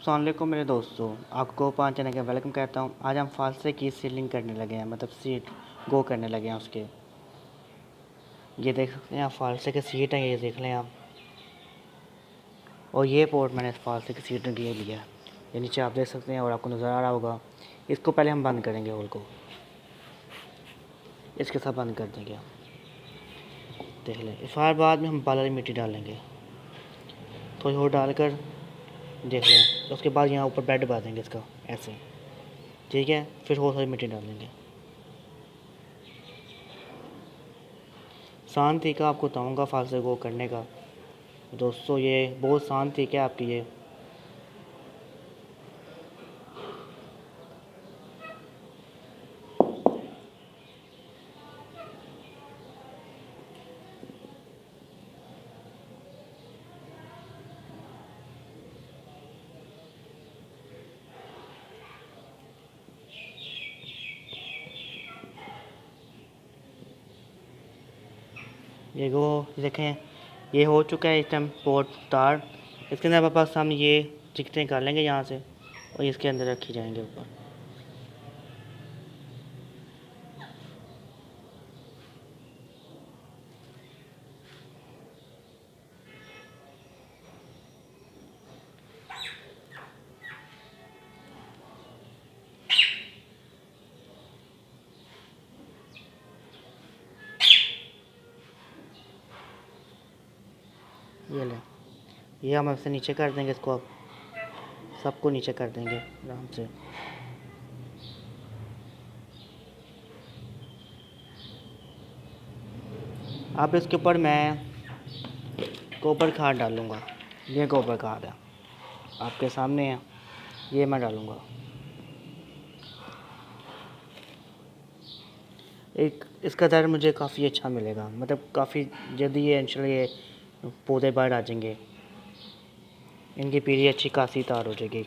अस्सलाम वालेकुम मेरे दोस्तों, आपको 5 चैनल का वेलकम कहता हूँ। आज हम फालसे की सीलिंग करने लगे हैं, मतलब सीट गो करने लगे हैं उसके। ये देख सकते हैं आप, फालसे के सीट हैं, ये देख लें आप। और ये पोर्ट मैंने फालसे की सीट के लिए लिया है, ये नीचे आप देख सकते हैं और आपको नज़र आ रहा होगा। इसको पहले हम बंद करेंगे, होल को इसके साथ बंद कर देंगे हम। देख लें, फिर बाद में हम बालर मिट्टी डालेंगे, थोड़ी और डालकर देख लें। उसके बाद यहाँ ऊपर बेड बना देंगे इसका ऐसे, ठीक है। फिर और सारी मिट्टी डालेंगे। आसान तरीका आपको बताऊँगा फालसे गो करने का दोस्तों, ये बहुत आसान तरीका है आपकी। ये गो देखें, ये हो चुका है इस टाइम पोर्ट तार। इसके अंदर पास हम ये चिकटें कर लेंगे यहाँ से और इसके अंदर रखी जाएंगे ऊपर। ये ले, ये हम ऐसे नीचे कर देंगे इसको। अब सबको नीचे कर देंगे आराम से। अब इसके ऊपर मैं गोबर खाद डालूँगा। ये गोबर खाद है, आपके सामने है, ये मैं डालूँगा। एक इसका दर मुझे काफ़ी अच्छा मिलेगा, मतलब काफ़ी जल्दी ये इंशाल्लाह ये पौधे बाहर आ जाएंगे, इनकी पीली अच्छी खासी तार हो जाएगी।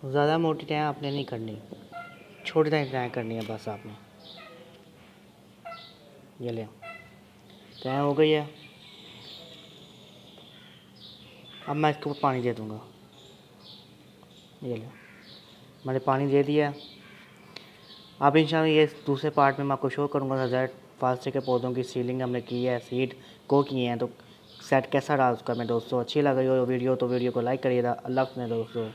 ज़्यादा मोटी टाइम आपने नहीं करनी, छोटी टाइम करनी है बस आपने। ये ले, तय हो गई है। अब मैं इसके ऊपर पानी दे दूँगा। ये ले, मैंने पानी दे दिया। अब इंशाल्लाह ये दूसरे पार्ट में मैं आपको शो करूँगा रिजल्ट। फालसे के पौधों की सीलिंग हमने की है, सीड गो किए हैं, तो सेट कैसा रहा उसका। मैं दोस्तों अच्छी लग रही हो वीडियो तो वीडियो को लाइक करिएगा। अल्लाह हाफ़िज़ दोस्तों।